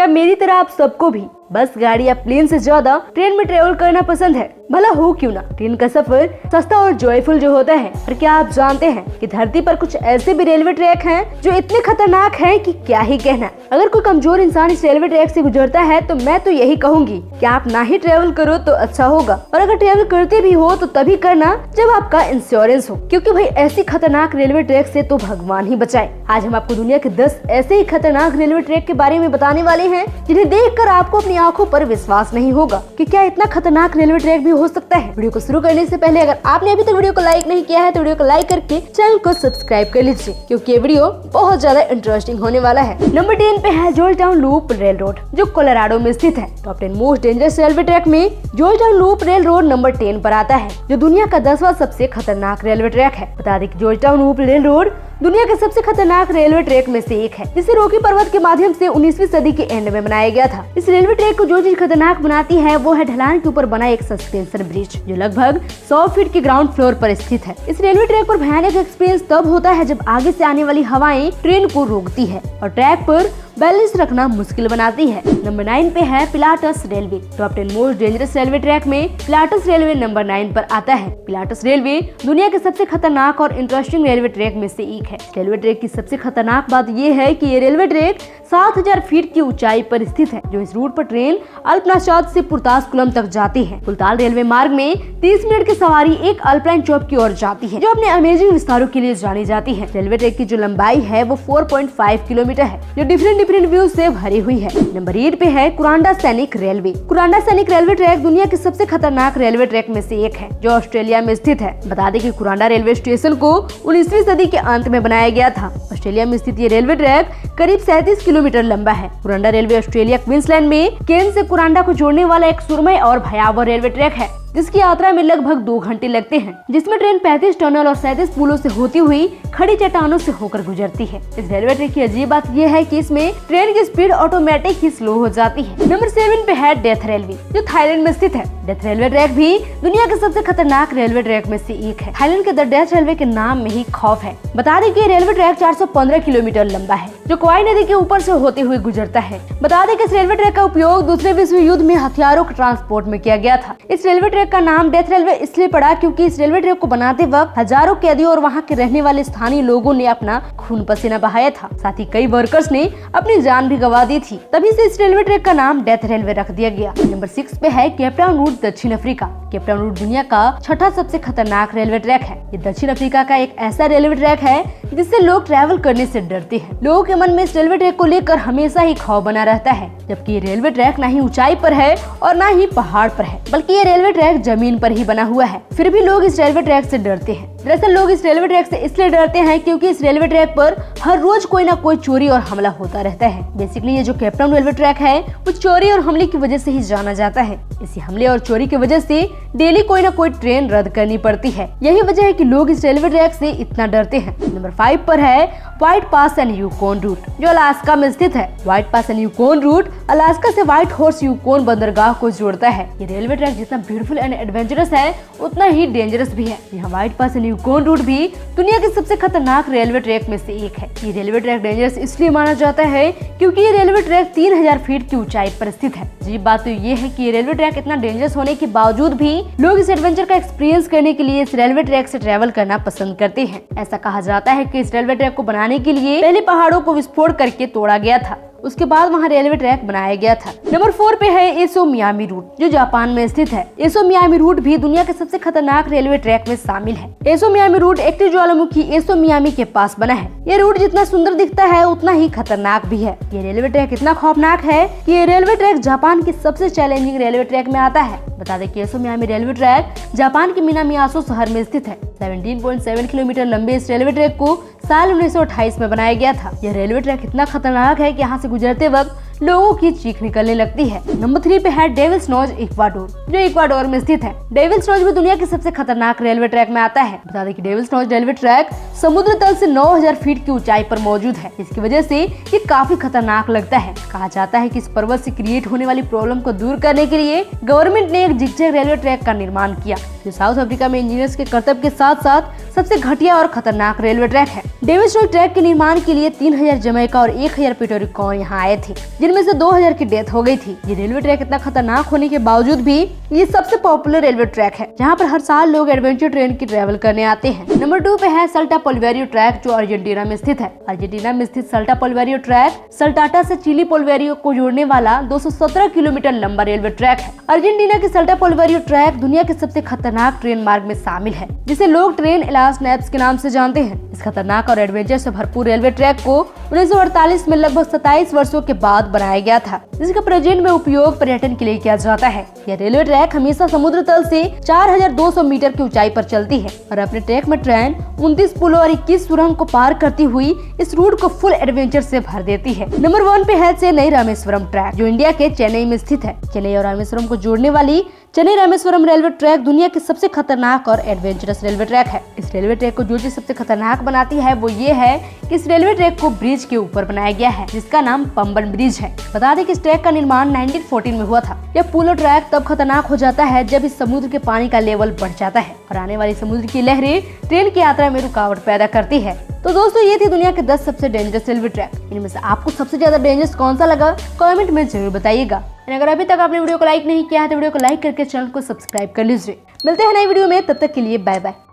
क्या मेरी तरह आप सबको भी बस, गाड़ी या प्लेन से ज्यादा ट्रेन में ट्रेवल करना पसंद है? भला हो क्यों ना। ट्रेन का सफर सस्ता और जॉयफुल जो होता है। पर क्या आप जानते हैं कि धरती पर कुछ ऐसे भी रेलवे ट्रैक हैं जो इतने खतरनाक हैं कि क्या ही कहना। अगर कोई कमजोर इंसान इस रेलवे ट्रैक से गुजरता है तो मैं तो यही कहूंगी कि आप ना ही ट्रेवल करो तो अच्छा होगा, और अगर ट्रेवल करते भी हो तो तभी करना जब आपका इंश्योरेंस हो, क्योंकि भाई ऐसी खतरनाक रेलवे ट्रैक से तो भगवान ही बचाए। आज हम आपको दुनिया के 10 ऐसे ही खतरनाक रेलवे ट्रैक के बारे में बताने वाले हैं जिन्हें देखकर आपको अपनी आंखों पर विश्वास नहीं होगा कि क्या इतना खतरनाक रेलवे ट्रैक भी हो सकता है। वीडियो को शुरू करने से पहले अगर आपने अभी तक वीडियो को लाइक नहीं किया है तो वीडियो को लाइक करके चैनल को सब्सक्राइब कर लीजिए, क्योंकि ये वीडियो बहुत ज्यादा इंटरेस्टिंग होने वाला है। नंबर 10 पे है Georgetown loop railroad, जो कोलोराडो में स्थित है। Top 10 most dangerous railway track में Georgetown loop railroad number 10 पर आता है, जो दुनिया का 10वां सबसे खतरनाक रेलवे ट्रैक है। बता दें कि George town loop rail road दुनिया के सबसे खतरनाक रेलवे ट्रैक में से एक है, जिसे रॉकी पर्वत के माध्यम से 19वीं सदी के एंड में बनाया गया था। इस रेलवे ट्रैक को जो चीज खतरनाक बनाती है वो है ढलान के ऊपर बना एक सस्पेंशन ब्रिज, जो लगभग 100 फीट के ग्राउंड फ्लोर पर स्थित है। इस रेलवे ट्रैक पर भयानक एक्सपीरियंस तब होता है जब आगे से आने वाली हवाएं ट्रेन को रोकती है और ट्रैक पर बैलेंस रखना मुश्किल बनाती है। नंबर 9 पे है Pilatus railway. Top 10 most dangerous railway track में पिलाटस रेलवे नंबर 9 पर आता है। पिलाटस रेलवे दुनिया के सबसे खतरनाक और इंटरेस्टिंग रेलवे ट्रैक में से एक है। रेलवे ट्रैक की सबसे खतरनाक बात ये है कि ये रेलवे ट्रैक 7000 फीट की ऊंचाई पर स्थित है, जो इस रूट पर ट्रेन अल्पनाशाद से पुरतासकुलम तक जाती है। पुलताल रेलवे मार्ग में 30 मिनट की सवारी एक अल्पाइन चौक की ओर जाती है, जो अपने अमेजिंग विस्तारों के लिए जानी जाती है। रेलवे ट्रैक की जो लंबाई है वो 4.5 किलोमीटर है, जो डिफरेंट व्यू से भरी हुई है। नंबर 8 पे है कुरांडा सैनिक रेलवे। कुरांडा सैनिक रेलवे ट्रैक दुनिया के सबसे खतरनाक रेलवे ट्रैक में से एक है, जो ऑस्ट्रेलिया में स्थित है। बता दें कि कुरांडा रेलवे स्टेशन को 19वीं सदी के अंत में बनाया गया था। ऑस्ट्रेलिया में स्थित ये रेलवे ट्रैक करीब 37 किलोमीटर लंबा है। कुरांडा रेलवे ऑस्ट्रेलिया क्वींसलैंड में केन से कुरांडा को जोड़ने वाला एक सुरमई और भयावह रेलवे ट्रैक है, जिसकी यात्रा में लगभग 2 घंटे लगते हैं, जिसमें ट्रेन 35 टनल और 37 पुलों से होती हुई खड़ी चट्टानों से होकर गुजरती है। इस रेलवे ट्रैक की अजीब बात यह है कि इसमें ट्रेन की स्पीड ऑटोमेटिक ही स्लो हो जाती है। नंबर 7 पे है डेथ रेलवे, जो थाईलैंड में स्थित है। डेथ रेलवे ट्रैक भी दुनिया के सबसे खतरनाक रेलवे ट्रैक में से एक है। थाईलैंड के द डेथ रेलवे के नाम में ही खौफ है। बता दें कि रेलवे ट्रैक 415 किलोमीटर लंबा है, जो क्वाई नदी के ऊपर से होते हुए गुजरता है। बता दें कि इस रेलवे ट्रैक का उपयोग दूसरे विश्व युद्ध में हथियारों के ट्रांसपोर्ट में किया गया था। इस रेलवे ट्रैक का नाम डेथ रेलवे इसलिए पड़ा क्योंकि इस रेलवे ट्रैक को बनाते वक्त हजारों कैदियों और वहां के रहने वाले स्थानीय लोगों ने अपना खून पसीना बहाया था। साथ ही कई वर्कर्स ने अपनी जान भी गंवा दी थी, तभी से इस रेलवे ट्रैक का नाम डेथ रेलवे रख दिया गया। नंबर 6 पे है केप टाउन रूट दक्षिण अफ्रीका। केप टाउन रूट दुनिया का 6ठा सबसे खतरनाक रेलवे ट्रैक है। ये दक्षिण अफ्रीका का एक ऐसा रेलवे ट्रैक है जिससे लोग ट्रैवल करने से डरते हैं। लोगों के मन में इस रेलवे ट्रैक को लेकर हमेशा ही खौफ बना रहता है, जबकि ये रेलवे ट्रैक ना ही ऊंचाई पर है और ना ही पहाड़ पर है, बल्कि ये रेलवे ट्रैक जमीन पर ही बना हुआ है। फिर भी लोग इस रेलवे ट्रैक से डरते हैं। दरअसल लोग इस रेलवे ट्रैक से इसलिए डरते हैं क्योंकि इस रेलवे ट्रैक पर हर रोज कोई ना कोई चोरी और हमला होता रहता है। बेसिकली ये जो केप टाउन रेलवे ट्रैक है वो चोरी और हमले की वजह से ही जाना जाता है। इसी हमले और चोरी की वजह से डेली कोई ना कोई ट्रेन रद्द करनी पड़ती है। यही वजह है कि लोग इस रेलवे ट्रैक से इतना डरते हैं। नंबर 5 पर है White Pass and Yukon route, जो अलास्का में स्थित है। White Pass and Yukon route Alaska से व्हाइट हॉर्स यूकोन बंदरगाह को जोड़ता है। ये रेलवे ट्रैक जितना ब्यूटीफुल एंड एडवेंचरस है उतना ही डेंजरस भी है। यहाँ White Pass and Yukon route भी दुनिया के सबसे खतरनाक रेलवे ट्रैक में से एक है। ये रेलवे ट्रैक डेंजरस इसलिए माना जाता है क्योंकि ये रेलवे ट्रैक 3000 फीट की ऊंचाई पर स्थित है। जी बात तो ये है कि ये रेलवे ट्रैक इतना डेंजरस होने के बावजूद भी लोग इस एडवेंचर का एक्सपीरियंस करने के लिए इस रेलवे ट्रैक से ट्रैवल करना पसंद करते हैं। ऐसा कहा जाता है कि इस रेलवे ट्रैक को बनाने के लिए पहले पहाड़ों को विस्फोट करके तोड़ा गया था, उसके बाद वहाँ रेलवे ट्रैक बनाया गया था। नंबर 4 पे है एसो मियामी रूट, जो जापान में स्थित है। एसो मियामी रूट भी दुनिया के सबसे खतरनाक रेलवे ट्रैक में शामिल है। एसो मियामी रूट एक्टिव ज्वालामुखी एसो मियामी के पास बना है। ये रूट जितना सुंदर दिखता है उतना ही खतरनाक भी है। ये रेलवे ट्रैक इतना खौफनाक है कि ये रेलवे ट्रैक जापान की सबसे चैलेंजिंग रेलवे ट्रैक में आता है। बता दें कि एसो मियामी रेलवे ट्रैक जापान के मिनामियासो शहर में स्थित है। 17.7 किलोमीटर लंबे इस रेलवे ट्रैक को साल 1928 में बनाया गया था। यह रेलवे ट्रैक इतना खतरनाक है कि यहाँ से गुजरते वक्त लोगों की चीख निकलने लगती है। नंबर 3 पे है डेविल्स नॉज इक्वाडोर, जो इक्वाडोर में स्थित है। डेविल्स नॉज भी दुनिया के सबसे खतरनाक रेलवे ट्रैक में आता है। बता दें कि डेविल्स नॉज रेलवे ट्रैक समुद्र तल से 9000 फीट की ऊंचाई पर मौजूद है। इसकी वजह से ये काफी खतरनाक लगता है। कहा जाता है कि इस पर्वत से क्रिएट होने वाली प्रॉब्लम को दूर करने के लिए गवर्नमेंट ने एक जिगजैग रेलवे ट्रैक का निर्माण किया, जो साउथ अफ्रीका में इंजीनियर्स के कर्तव्य के साथ साथ सबसे घटिया और खतरनाक रेलवे ट्रैक है। डेविल्स नॉज ट्रैक के निर्माण के लिए 3000 जमैका और 1000 प्यूर्टो रिको यहाँ आए थे, जिनमें से 2000 की डेथ हो गई थी। ये रेलवे ट्रैक इतना खतरनाक होने के बावजूद भी ये सबसे पॉपुलर रेलवे ट्रैक है, जहाँ पर हर साल लोग एडवेंचर ट्रेन की ट्रेवल करने आते हैं। नंबर 2 पे है सल्टा पोल्वेरियो ट्रैक, जो अर्जेंटीना में स्थित है। अर्जेंटीना में स्थित सल्टा पोल्वेरियो ट्रैक सल्टाटा से चिली पोल्वेरियो को जोड़ने वाला 217 किलोमीटर लंबा रेलवे ट्रैक है। अर्जेंटीना की सल्टा पोल्वेरियो ट्रैक दुनिया के सबसे खतरनाक ट्रेन मार्ग में शामिल है, जिसे लोग ट्रेन एलास नैप्स के नाम से जानते हैं। इस खतरनाक और एडवेंचर से भरपूर रेलवे ट्रैक को 1948 में लगभग 27 वर्षों के बाद बनाया गया था, जिसका प्रेजेंट में उपयोग पर्यटन के लिए किया जाता है। यह रेलवे ट्रैक हमेशा समुद्र तल से 4200 मीटर की ऊंचाई पर चलती है और अपने ट्रैक में ट्रेन 29 पुलों और 21 सुरंग को पार करती हुई इस रूट को फुल एडवेंचर से भर देती है। नंबर 1 पे है चेन्नई रामेश्वरम ट्रैक, जो इंडिया के चेन्नई में स्थित है। चेन्नई और रामेश्वरम को जोड़ने वाली चेन्नई रामेश्वरम रेलवे ट्रैक दुनिया की सबसे खतरनाक और एडवेंचरस रेलवे ट्रैक है। इस रेलवे ट्रैक को जो चीज सबसे खतरनाक बनाती है वो ये है कि इस रेलवे ट्रैक को ब्रिज के ऊपर बनाया गया है, जिसका नाम पंबन ब्रिज है। बता दें कि इस ट्रैक का निर्माण 1914 में हुआ था। यह पुल और ट्रैक तब खतरनाक हो जाता है जब इस समुद्र के पानी का लेवल बढ़ जाता है और आने वाली समुद्र की लहरें ट्रेन की यात्रा में रुकावट पैदा करती है। तो दोस्तों, ये थी दुनिया के 10 सबसे डेंजरस रेलवे ट्रैक। इनमें से आपको सबसे ज्यादा डेंजरस कौन सा लगा, कमेंट में जरूर बताइएगा। अगर अभी तक आपने वीडियो को लाइक नहीं किया है तो वीडियो को लाइक करके चैनल को सब्सक्राइब कर लीजिए। मिलते हैं नई वीडियो में, तब तक के लिए बाय बाय।